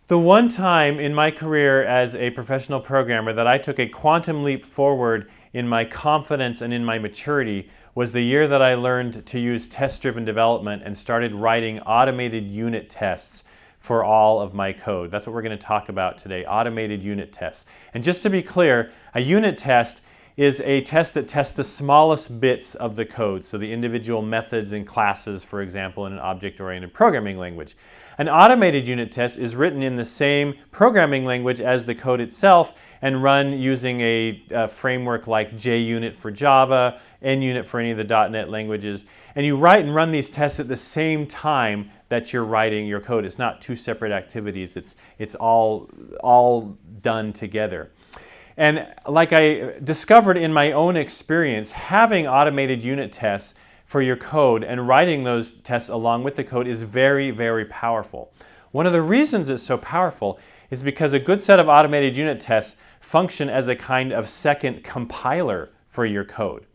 The one time in my career as a professional programmer that I took a quantum leap forward in my confidence and in my maturity was the year that I learned to use test-driven development and started writing automated unit tests for all of my code. That's what we're going to talk about today, automated unit tests. And just to be clear, a unit test is a test that tests the smallest bits of the code, so the individual methods and classes, for example, in an object-oriented programming language. An automated unit test is written in the same programming language as the code itself and run using a framework like JUnit for Java, NUnit for any of the .NET languages. And you write and run these tests at the same time that you're writing your code. It's not two separate activities. It's all done together. And like I discovered in my own experience, having automated unit tests for your code and writing those tests along with the code is very, very powerful. One of the reasons it's so powerful is because a good set of automated unit tests function as a kind of second compiler for your code.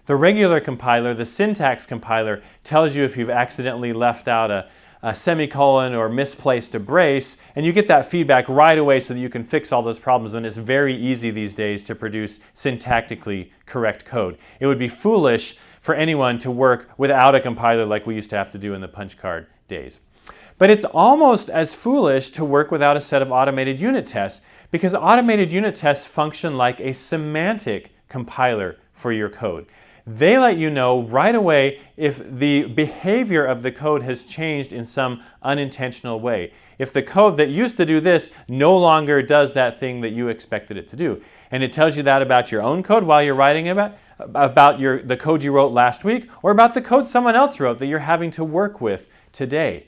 The regular compiler, the syntax compiler, tells you if you've accidentally left out a semicolon or misplaced a brace, and you get that feedback right away so that you can fix all those problems, and it's very easy these days to produce syntactically correct code. It would be foolish for anyone to work without a compiler like we used to have to do in the punch card days. But it's almost as foolish to work without a set of automated unit tests, because automated unit tests function like a semantic compiler for your code. They let you know right away if the behavior of the code has changed in some unintentional way. If the code that used to do this no longer does that thing that you expected it to do. And it tells you that about your own code while you're writing about the code you wrote last week, or about the code someone else wrote that you're having to work with today.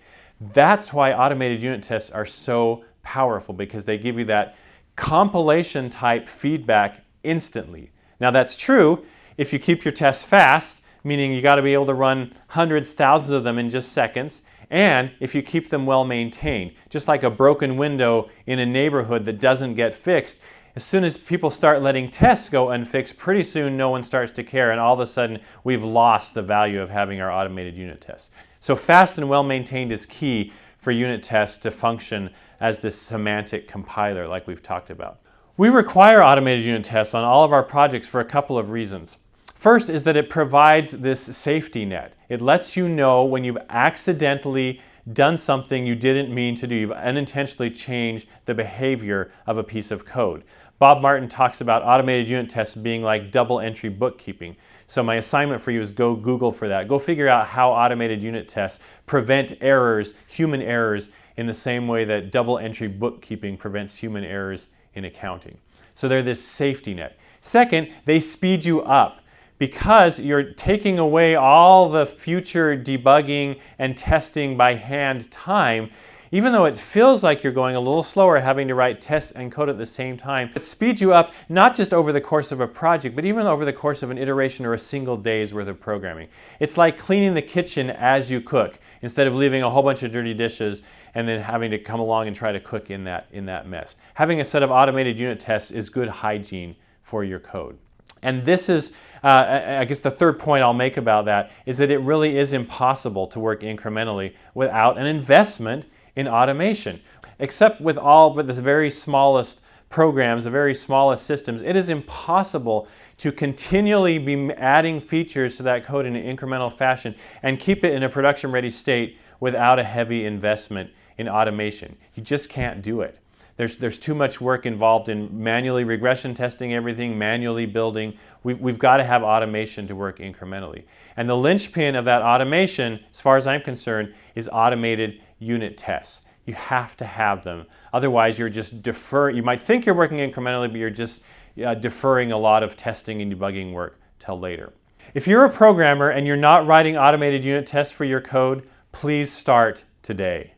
That's why automated unit tests are so powerful, because they give you that compilation type feedback instantly. Now that's true if you keep your tests fast, meaning you got to be able to run hundreds, thousands of them in just seconds, and if you keep them well maintained. Just like a broken window in a neighborhood that doesn't get fixed, as soon as people start letting tests go unfixed, pretty soon no one starts to care, and all of a sudden we've lost the value of having our automated unit tests. So fast and well maintained is key for unit tests to function as this semantic compiler like we've talked about. We require automated unit tests on all of our projects for a couple of reasons. First is that it provides this safety net. It lets you know when you've accidentally done something you didn't mean to do. You've unintentionally changed the behavior of a piece of code. Bob Martin talks about automated unit tests being like double entry bookkeeping. So my assignment for you is go Google for that. Go figure out how automated unit tests prevent errors, human errors, in the same way that double entry bookkeeping prevents human errors in accounting. So they're this safety net. Second, they speed you up, because you're taking away all the future debugging and testing by hand time. Even though it feels like you're going a little slower having to write tests and code at the same time, it speeds you up not just over the course of a project, but even over the course of an iteration or a single day's worth of programming. It's like cleaning the kitchen as you cook, instead of leaving a whole bunch of dirty dishes and then having to come along and try to cook in that mess. Having a set of automated unit tests is good hygiene for your code. And this is, I guess the third point I'll make about that is that it really is impossible to work incrementally without an investment in automation. Except with all but the very smallest programs, the very smallest systems, it is impossible to continually be adding features to that code in an incremental fashion and keep it in a production-ready state without a heavy investment in automation. You just can't do it. There's too much work involved in manually regression testing everything, manually building. We've got to have automation to work incrementally. And the linchpin of that automation, as far as I'm concerned, is automated unit tests. You have to have them. Otherwise, you're just deferring. You might think you're working incrementally, but you're just deferring a lot of testing and debugging work till later. If you're a programmer and you're not writing automated unit tests for your code, please start today.